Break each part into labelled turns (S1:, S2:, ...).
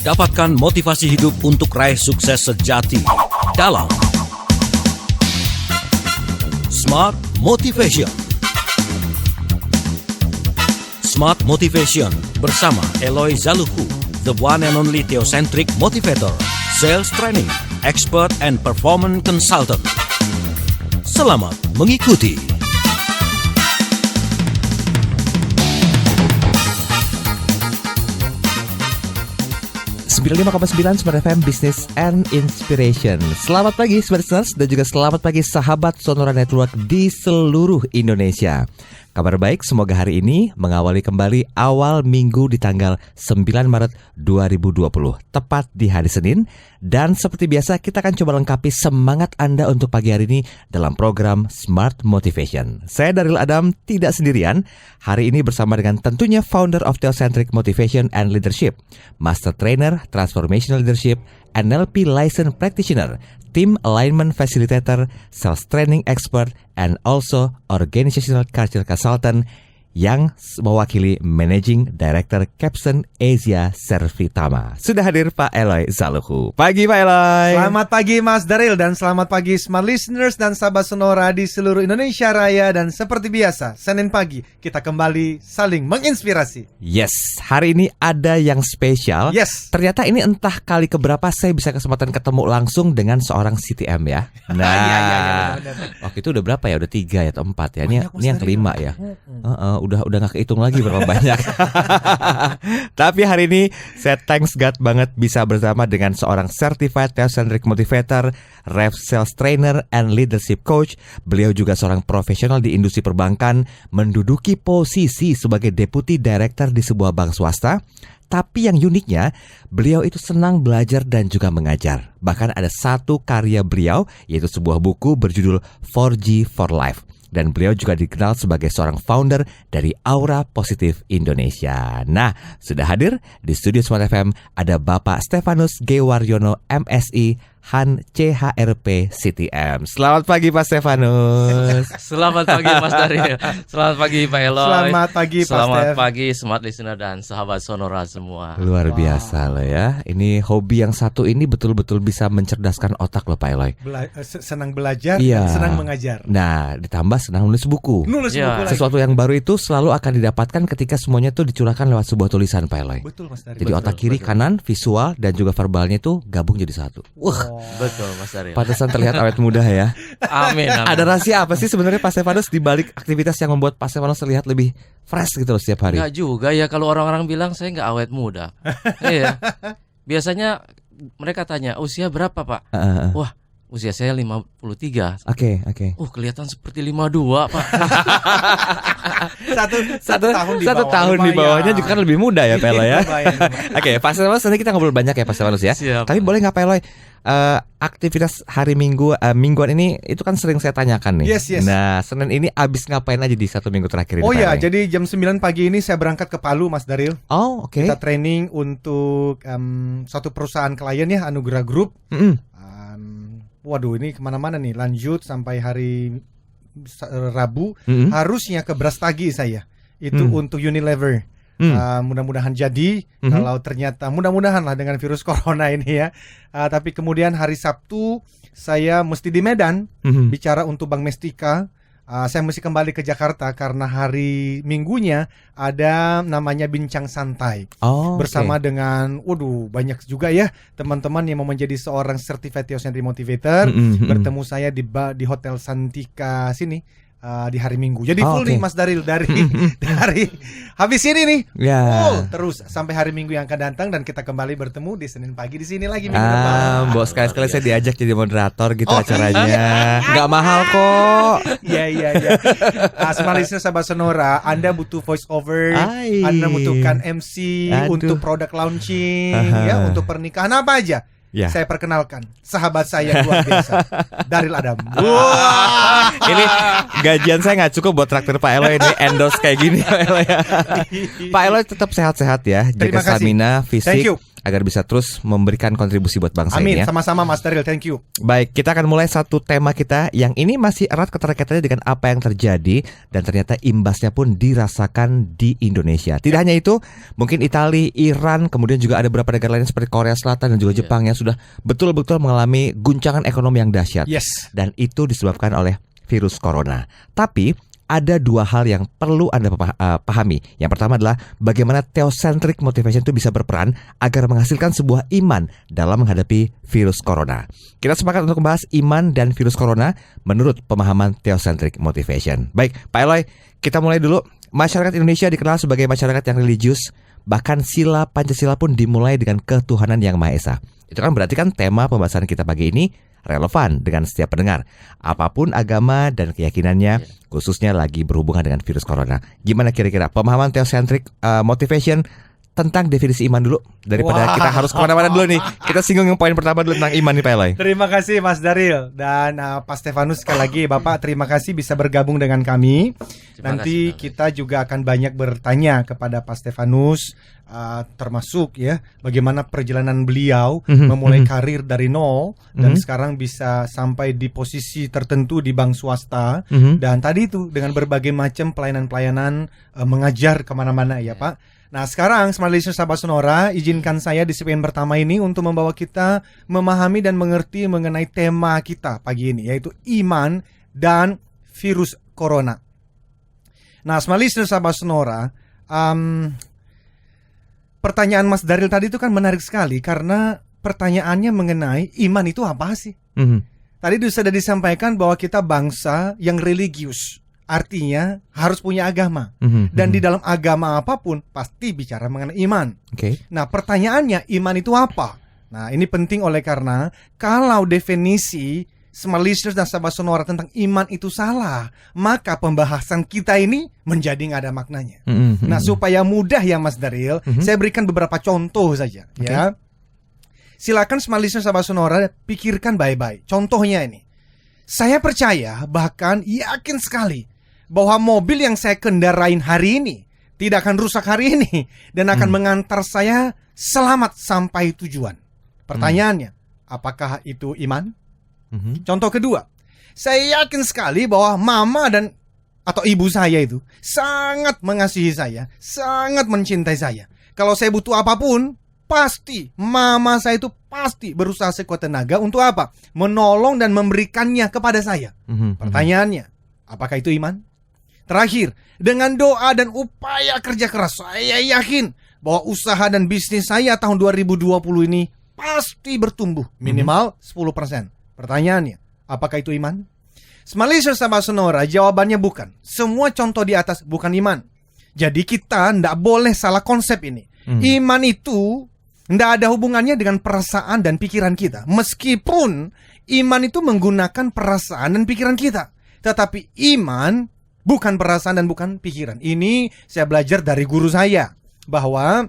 S1: Dapatkan motivasi hidup untuk raih sukses sejati dalam Smart Motivation. Smart Motivation bersama Eloy Zaluhu, the one and only theocentric motivator, sales training, expert and performance consultant. Selamat mengikuti.
S2: 95,9 Smart FM Business and Inspiration. Selamat pagi Smart Listeners dan juga selamat pagi sahabat Sonora Network di seluruh Indonesia. Kabar baik, semoga hari ini mengawali kembali awal minggu di tanggal 9 Maret 2020, tepat di hari Senin. Dan seperti biasa kita akan coba lengkapi semangat Anda untuk pagi hari ini dalam program Smart Motivation. Saya Daryl Adam, tidak sendirian. Hari ini bersama dengan tentunya founder of Theocentric Motivation and Leadership, Master Trainer, Transformational Leadership, NLP License Practitioner, Team Alignment Facilitator, Sales Training Expert, and also Organizational Culture Consultant yang mewakili Managing Director Capson Asia Servitama. Sudah hadir Pak Eloy Zaluhu. Pagi Pak Eloy.
S3: Selamat pagi Mas Daryl dan selamat pagi Smart Listeners dan sahabat Sonora di seluruh Indonesia Raya. Dan seperti biasa, Senin pagi kita kembali saling menginspirasi.
S2: Yes, hari ini ada yang spesial.
S3: Yes.
S2: Ternyata ini entah kali keberapa saya bisa kesempatan ketemu langsung dengan seorang CTM ya. Nah,
S3: iya,
S2: waktu itu udah berapa ya? Udah 3 ya atau 4 ya? Ini yang kelima ya. Udah nggak kehitung lagi berapa banyak. Tapi hari ini saya thanks God banget bisa bersama dengan seorang Certified Theocentric Motivator, Ref Sales Trainer and Leadership Coach. Beliau juga seorang profesional di industri perbankan, menduduki posisi sebagai Deputy Director di sebuah bank swasta. Tapi yang uniknya, beliau itu senang belajar dan juga mengajar. Bahkan ada satu karya beliau, yaitu sebuah buku berjudul 4G for Life. Dan beliau juga dikenal sebagai seorang founder dari Aura Positif Indonesia. Nah, sudah hadir di studio Smart FM ada Bapak Stefanus G. Waryono, MSI, Han CHRP CTM. Selamat pagi Pak Stefanus.
S4: Selamat pagi Mas Daryl. Selamat pagi Pak Eloy.
S3: Selamat pagi Pak
S4: Selamat
S3: Stef.
S4: pagi Smart Listener dan sahabat Sonora semua.
S2: Luar biasa loh ya. Ini hobi yang satu ini betul-betul bisa mencerdaskan otak loh Pak Eloy.
S3: Senang belajar,
S2: Iya.
S3: senang mengajar.
S2: Nah, ditambah senang nulis buku.
S3: Nulis
S4: Ya.
S3: buku lagi.
S2: Sesuatu yang baru itu selalu akan didapatkan ketika semuanya itu dicurahkan lewat sebuah tulisan Pak Eloy.
S3: Betul Mas Daryl.
S2: Jadi otak kiri, kanan, visual dan juga verbalnya itu gabung jadi satu. Wah,
S4: Betul Mas Daryl.
S2: pantesan terlihat awet muda ya.
S4: Amin.
S2: Ada rahasia apa sih sebenarnya Pak Stefanus di balik aktivitas yang membuat Pak Stefanus terlihat lebih fresh gitu loh setiap hari?
S4: Enggak juga ya kalau orang-orang bilang saya enggak awet muda. Iya. Biasanya mereka tanya, "Usia berapa, Pak?" Wah, usia saya 53.
S2: Oke.
S4: Kelihatan seperti 52, Pak.
S3: Satu
S2: tahun di bawahnya juga kan lebih muda ya Pak Eloy ya.
S3: Lumayan.
S2: Oke, Pak Stefanus nanti kita ngobrol banyak ya Pak Stefanus ya.
S4: Siap.
S2: Tapi boleh nggak Pak Eloy? Aktivitas hari mingguan ini itu kan sering saya tanyakan nih.
S3: Yes.
S2: Nah, Senin ini abis ngapain aja di 1 minggu terakhir ini?
S3: Oh
S2: Pak
S3: ya,
S2: Eloy?
S3: jadi jam 9 pagi ini saya berangkat ke Palu Mas Daryl.
S2: Oh, oke.
S3: Kita training untuk suatu perusahaan klien ya, Anugerah Group. Waduh, ini kemana-mana nih, lanjut sampai hari Rabu. Harusnya ke Brastagi saya. Itu untuk Unilever. Mudah-mudahan jadi. Kalau ternyata mudah-mudahan lah dengan virus corona ini ya. Tapi kemudian hari Sabtu saya mesti di Medan bicara untuk Bank Mestika. Saya mesti kembali ke Jakarta karena hari Minggunya ada namanya Bincang Santai bersama dengan banyak juga ya teman-teman yang mau menjadi seorang Certified Theocentric Motivator. Bertemu saya di Hotel Santika sini di hari Minggu. Jadi full nih Mas Daryl dari habis ini nih. Terus sampai hari Minggu yang akan datang dan kita kembali bertemu di Senin pagi di sini lagi minggu depan.
S2: Bos sekali-sekali saya diajak jadi moderator gitu acaranya. Nggak mahal kok.
S3: Iya. Smart Listener sahabat Sonora, Anda butuh voice over, Anda butuhkan MC untuk product launching, ya untuk pernikahan apa aja.
S2: Ya.
S3: Saya perkenalkan sahabat saya luar biasa, Daryl Adam.
S2: Ini gajian saya nggak cukup buat traktir Pak Eloy ini endorse kayak gini Pak Eloy ya. Pak Eloy tetap sehat-sehat ya, jaga
S3: Terima kasih.
S2: stamina,
S3: Thank
S2: fisik,
S3: you.
S2: agar bisa terus memberikan kontribusi buat bangsa
S3: Amin,
S2: ini ya.
S3: sama-sama Mas Daryl, thank you.
S2: Baik, kita akan mulai satu tema kita yang ini masih erat keterkaitannya dengan apa yang terjadi dan ternyata imbasnya pun dirasakan di Indonesia. Tidak hanya itu, mungkin Italia, Iran, kemudian juga ada beberapa negara lain seperti Korea Selatan dan juga Jepang yang sudah betul-betul mengalami guncangan ekonomi yang dahsyat.
S3: Yes.
S2: Dan itu disebabkan oleh virus corona. Tapi ada dua hal yang perlu Anda pahami. Yang pertama adalah bagaimana theocentric motivation itu bisa berperan agar menghasilkan sebuah iman dalam menghadapi virus corona. Kita sepakat untuk membahas iman dan virus corona menurut pemahaman theocentric motivation. Baik, Pak Eloy, kita mulai dulu. Masyarakat Indonesia dikenal sebagai masyarakat yang religius. Bahkan sila Pancasila pun dimulai dengan ketuhanan yang Maha Esa. Itu kan berarti kan tema pembahasan kita pagi ini relevan dengan setiap pendengar. Apapun agama dan keyakinannya, khususnya lagi berhubungan dengan virus corona. Gimana kira-kira pemahaman theocentric motivation tentang definisi iman dulu, daripada kita harus kemana-mana dulu nih. Kita singgung yang poin pertama dulu tentang iman nih Pak Eloy.
S3: Terima kasih Mas Daryl dan Pak Stefanus, sekali lagi Bapak terima kasih bisa bergabung dengan kami. Nanti kita juga akan banyak bertanya kepada Pak Stefanus, termasuk ya bagaimana perjalanan beliau memulai karir dari nol dan sekarang bisa sampai di posisi tertentu di bank swasta dan tadi itu dengan berbagai macam pelayanan-pelayanan mengajar kemana-mana ya Pak. Nah sekarang Smart Listeners Sahabat Sonora, izinkan saya di segmen pertama ini untuk membawa kita memahami dan mengerti mengenai tema kita pagi ini, yaitu iman dan virus corona. Nah Smart Listeners Sahabat Sonora, pertanyaan Mas Daryl tadi itu kan menarik sekali karena pertanyaannya mengenai iman itu apa sih? Tadi sudah disampaikan bahwa kita bangsa yang religius. Artinya harus punya agama. Dan di dalam agama apapun pasti bicara mengenai iman. Nah pertanyaannya, iman itu apa? Nah ini penting oleh karena kalau definisi Smart Listeners dan Sahabat Sonora tentang iman itu salah, maka pembahasan kita ini menjadi nggak ada maknanya. Nah supaya mudah ya Mas Daryl, saya berikan beberapa contoh saja ya. Silakan Smart Listeners Sahabat Sonora pikirkan baik-baik. Contohnya ini, saya percaya bahkan yakin sekali bahwa mobil yang saya kendarain hari ini tidak akan rusak hari ini dan akan mengantar saya selamat sampai tujuan. Pertanyaannya, apakah itu iman? Contoh kedua, saya yakin sekali bahwa mama dan atau ibu saya itu sangat mengasihi saya, sangat mencintai saya. Kalau saya butuh apapun, pasti mama saya itu pasti berusaha sekuat tenaga untuk apa? Menolong dan memberikannya kepada saya. Pertanyaannya, apakah itu iman? Terakhir, dengan doa dan upaya kerja keras, saya yakin bahwa usaha dan bisnis saya tahun 2020 ini pasti bertumbuh minimal 10%. Pertanyaannya, apakah itu iman? Smart Listeners Sahabat Sonora, jawabannya bukan. Semua contoh di atas bukan iman. Jadi kita tidak boleh salah konsep ini. Iman itu tidak ada hubungannya dengan perasaan dan pikiran kita. Meskipun iman itu menggunakan perasaan dan pikiran kita. Tetapi iman bukan perasaan dan bukan pikiran. Ini saya belajar dari guru saya, bahwa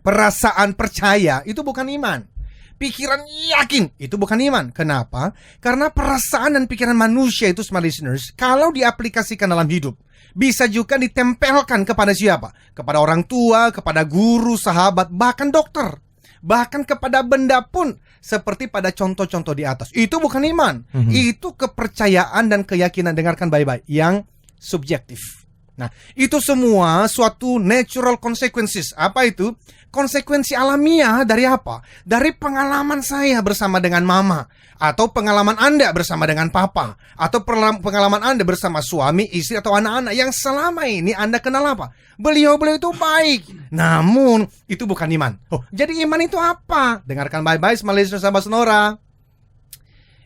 S3: perasaan percaya itu bukan iman. Pikiran yakin itu bukan iman. Kenapa? Karena perasaan dan pikiran manusia itu Smart Listeners, kalau diaplikasikan dalam hidup, bisa juga ditempelkan kepada siapa? Kepada orang tua, kepada guru, sahabat, bahkan dokter. Bahkan kepada benda pun, seperti pada contoh-contoh di atas. Itu bukan iman. Itu kepercayaan dan keyakinan, dengarkan baik-baik, yang subjektif. Nah, itu semua suatu natural consequences. Apa itu? Konsekuensi alamiah dari apa? Dari pengalaman saya bersama dengan mama, atau pengalaman Anda bersama dengan papa, atau pengalaman Anda bersama suami, istri, atau anak-anak yang selama ini Anda kenal apa? Beliau-beliau itu baik. Namun, itu bukan iman. Oh, jadi iman itu apa? Dengarkan baik-baik, Smart Listeners Sahabat Sonora.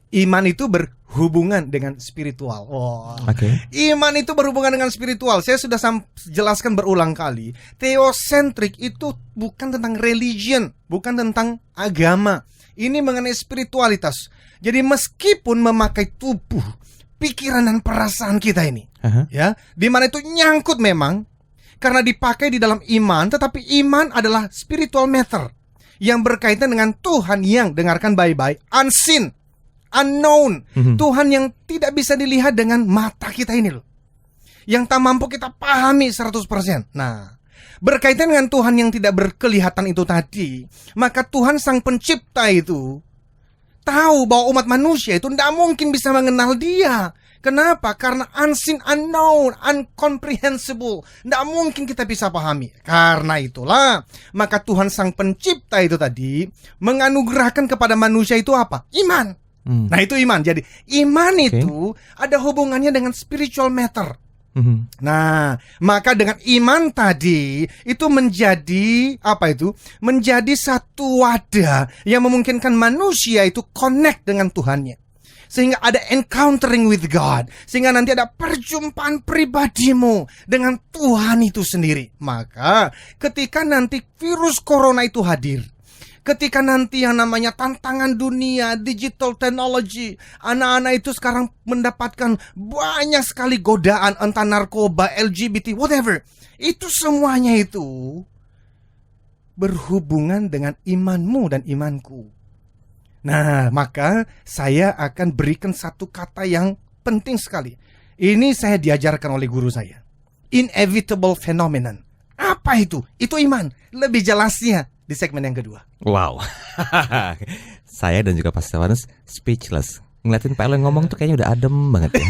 S3: Iman itu berhubungan dengan spiritual. Iman itu berhubungan dengan spiritual. Saya sudah jelaskan berulang kali. Theocentric itu bukan tentang religion, bukan tentang agama. Ini mengenai spiritualitas. Jadi meskipun memakai tubuh, pikiran dan perasaan kita ini, ya, di mana itu nyangkut memang karena dipakai di dalam iman, tetapi iman adalah spiritual matter yang berkaitan dengan Tuhan yang, dengarkan baik-baik, unseen, unknown, Tuhan yang tidak bisa dilihat dengan mata kita ini loh, yang tak mampu kita pahami 100%. Nah, berkaitan dengan Tuhan yang tidak berkelihatan itu tadi, maka Tuhan sang pencipta itu tahu bahwa umat manusia itu tidak mungkin bisa mengenal Dia. Kenapa? Karena unseen, unknown, incomprehensible. Tidak mungkin kita bisa pahami. Karena itulah, maka Tuhan sang pencipta itu tadi menganugerahkan kepada manusia itu apa? Iman. Nah itu iman. Jadi iman itu ada hubungannya dengan spiritual matter. Nah, maka dengan iman tadi itu menjadi apa itu? Menjadi satu wadah yang memungkinkan manusia itu connect dengan Tuhannya. Sehingga ada encountering with God. Sehingga nanti ada perjumpaan pribadimu dengan Tuhan itu sendiri. Maka ketika nanti virus corona itu hadir, ketika nanti yang namanya tantangan dunia, digital technology, anak-anak itu sekarang mendapatkan banyak sekali godaan, entah narkoba, LGBT, whatever. Itu semuanya itu berhubungan dengan imanmu dan imanku. Nah, maka saya akan berikan satu kata yang penting sekali. Ini saya diajarkan oleh guru saya. Inevitable phenomenon. Apa itu? Itu iman. Lebih jelasnya di segmen yang kedua.
S2: Wow. Saya dan juga Pak Stefanus speechless. Ngeliatin Pak Eloy ngomong tuh kayaknya udah adem banget ya.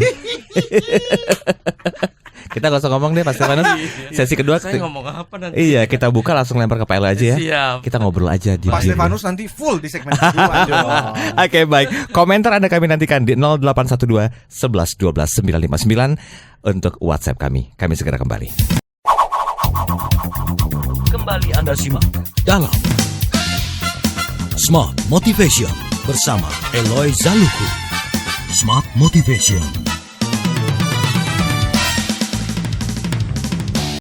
S2: Kita gak usah ngomong deh Pak Stefanus. Sesi kedua
S4: saya ngomong apa nanti?
S2: Iya, kita buka langsung lempar ke Pak Eloy aja ya.
S4: Siap.
S2: Kita ngobrol aja di
S3: Pak Stefanus nanti full di segmen kedua.
S2: Oke, baik. Komentar Anda kami nantikan di 0812 11 12 959 untuk WhatsApp kami. Kami segera kembali.
S1: Kembali Anda simak dalam Smart Motivation bersama Eloy Zaluku. Smart Motivation.